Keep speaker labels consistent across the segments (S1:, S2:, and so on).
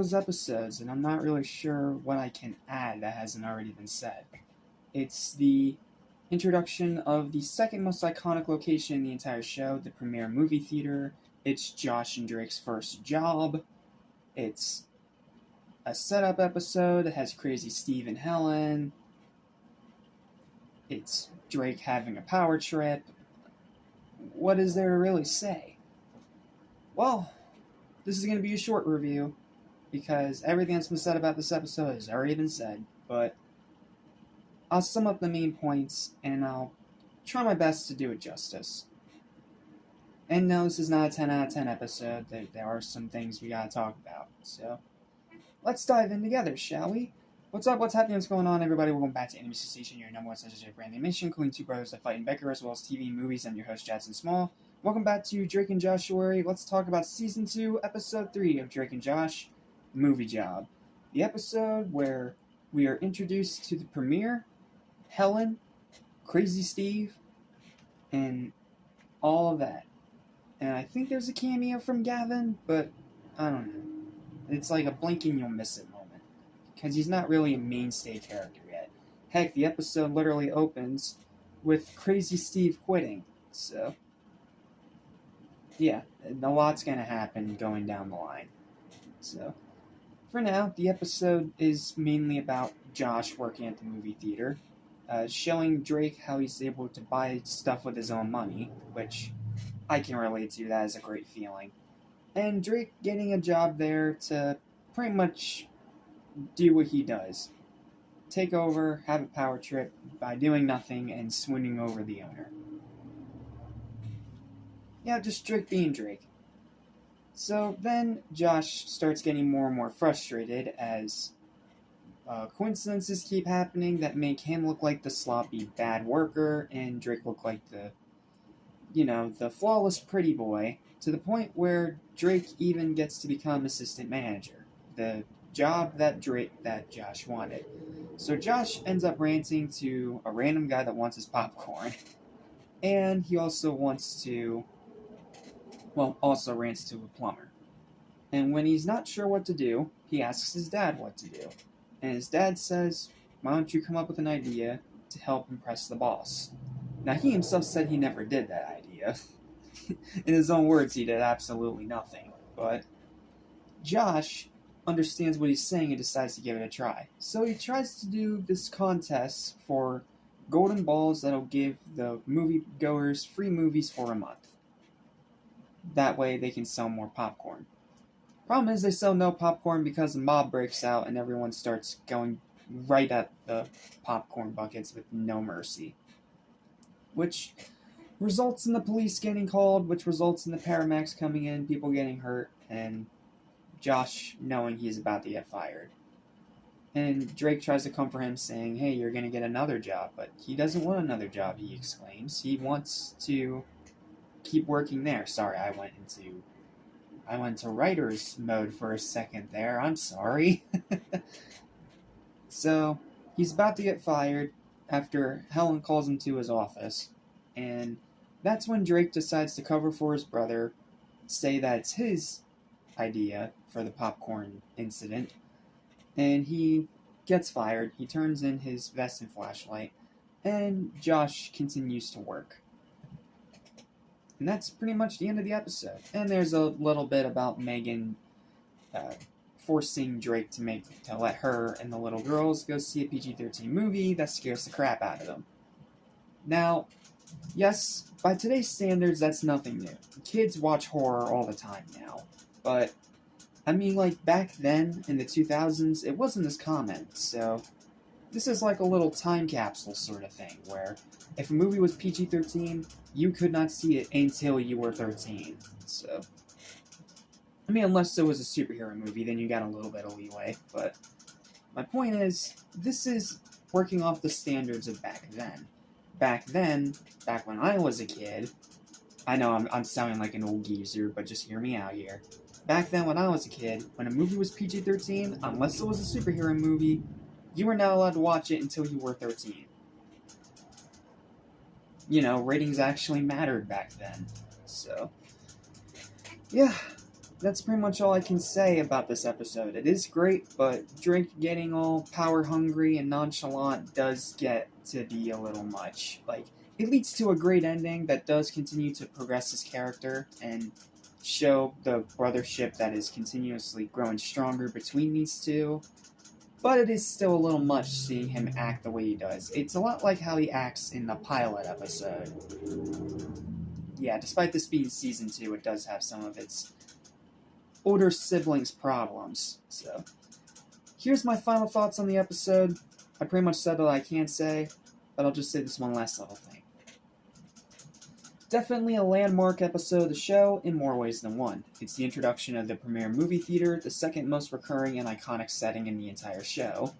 S1: those episodes, and I'm not really sure what I can add that hasn't already been said. It's the introduction of the second most iconic location in the entire show, the premiere movie theater. It's Josh and Drake's first job. It's a setup episode. It has Crazy Steve and Helen. It's Drake having a power trip. What is there to really say? Well, this is going to be a short review because everything that's been said about this episode has already been said, but I'll sum up the main points and I'll try my best to do it justice. And no, this is not a 10 out of 10 episode. There are some things we gotta talk about. So, let's dive in together, shall we? What's up? What's happening? What's going on, everybody? Welcome back to Animation Station, your number one sensation brand animation, including two brothers that fight and bicker, as well as TV and movies. I'm your host, Jackson Small. Welcome back to Drake and Josh-uary. Let's talk about Season 2, Episode 3 of Drake and Josh, Movie Job. The episode where we are introduced to the premiere, Helen, Crazy Steve, and all of that. And I think there's a cameo from Gavin, but I don't know. It's like a blink and you'll miss it moment. Because he's not really a mainstay character yet. Heck, the episode literally opens with Crazy Steve quitting. So, yeah, a lot's going to happen going down the line. So, for now, the episode is mainly about Josh working at the movie theater. Showing Drake how he's able to buy stuff with his own money, which I can relate to. That is a great feeling. And Drake getting a job there to pretty much do what he does. Take over, have a power trip by doing nothing and swooning over the owner. Yeah, just Drake being Drake. So then Josh starts getting more and more frustrated as coincidences keep happening that make him look like the sloppy bad worker and Drake look like the flawless pretty boy, to the point where Drake even gets to become assistant manager, the job that Josh wanted. So Josh ends up ranting to a random guy that wants his popcorn, and he also rants to a plumber. And when he's not sure what to do, he asks his dad what to do. And his dad says, "Why don't you come up with an idea to help impress the boss?" Now, he himself said he never did that idea. In his own words, he did absolutely nothing. But Josh understands what he's saying and decides to give it a try. So he tries to do this contest for golden balls that'll give the moviegoers free movies for a month. That way they can sell more popcorn. Problem is, they sell no popcorn because the mob breaks out and everyone starts going right at the popcorn buckets with no mercy. Which results in the police getting called, which results in the paramedics coming in, people getting hurt, and Josh knowing he's about to get fired. And Drake tries to comfort him, saying, "Hey, you're going to get another job," but he doesn't want another job, he exclaims. He wants to keep working there. Sorry, I went into writer's mode for a second there. I'm sorry. So, he's about to get fired after Helen calls him to his office. And that's when Drake decides to cover for his brother, say that it's his idea for the popcorn incident. And he gets fired. He turns in his vest and flashlight. And Josh continues to work. And that's pretty much the end of the episode. And there's a little bit about Megan forcing Drake to let her and the little girls go see a PG-13 movie that scares the crap out of them. Now, yes, by today's standards, that's nothing new. Kids watch horror all the time now. But, I mean, like, back then, in the 2000s, it wasn't as common. So, this is like a little time capsule sort of thing, where if a movie was PG-13, you could not see it until you were 13. So, I mean, unless it was a superhero movie, then you got a little bit of leeway. But my point is, this is working off the standards of back then. Back when I was a kid, I know I'm sounding like an old geezer, but just hear me out here. Back then when I was a kid, when a movie was PG-13, unless it was a superhero movie, you were not allowed to watch it until you were 13. You know, ratings actually mattered back then. So, yeah. that's pretty much all I can say about this episode. It is great, but Drake getting all power hungry and nonchalant does get to be a little much. Like, it leads to a great ending that does continue to progress his character and show the brothership that is continuously growing stronger between these two. But it is still a little much seeing him act the way he does. It's a lot like how he acts in the pilot episode. Yeah, despite this being season 2, it does have some of its older siblings' problems. So, here's my final thoughts on the episode. I pretty much said all I can say, but I'll just say this one last little thing. Definitely a landmark episode of the show in more ways than one. It's the introduction of the premiere movie theater, the second most recurring and iconic setting in the entire show.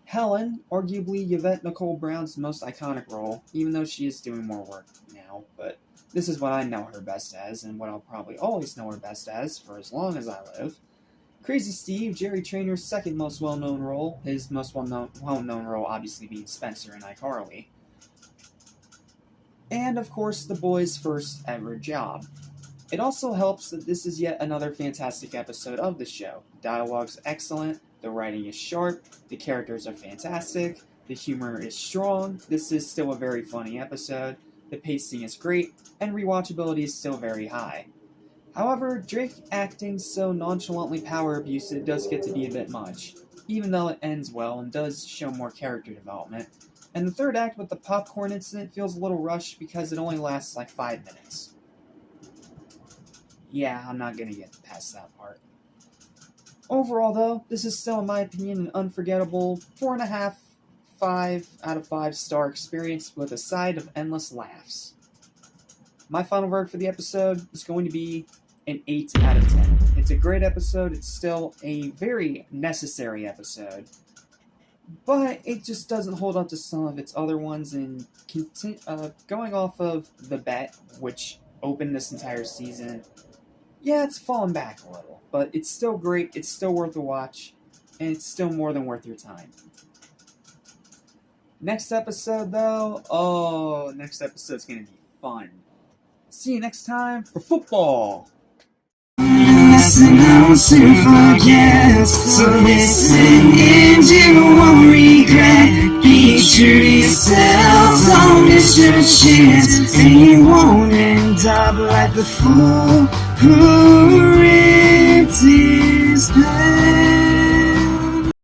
S1: Helen, arguably Yvette Nicole Brown's most iconic role, even though she is doing more work now, but this is what I know her best as, and what I'll probably always know her best as for as long as I live. Crazy Steve, Jerry Trainor's second most well-known role, his most well-known role obviously being Spencer in iCarly. And, of course, the boys' first ever job. It also helps that this is yet another fantastic episode of the show. The dialogue's excellent, the writing is sharp, the characters are fantastic, the humor is strong, this is still a very funny episode, the pacing is great, and rewatchability is still very high. However, Drake acting so nonchalantly power abusive does get to be a bit much, even though it ends well and does show more character development. And the third act with the popcorn incident feels a little rushed because it only lasts like 5 minutes. Yeah, I'm not gonna get past that part. Overall though, this is still in my opinion an unforgettable 4.5, 5 out of 5 star experience with a side of endless laughs. My final verdict for the episode is going to be an 8 out of 10. It's a great episode, it's still a very necessary episode, but it just doesn't hold up to some of its other ones, and going off of the bet, which opened this entire season, yeah, it's fallen back a little, but it's still great, it's still worth a watch, and it's still more than worth your time. Next episode, though, next episode's gonna be fun. See you next time for football!
S2: Listen out to forget, so listen and you won't regret. Be true to yourself, don't miss your chance, and you won't end up like the fool who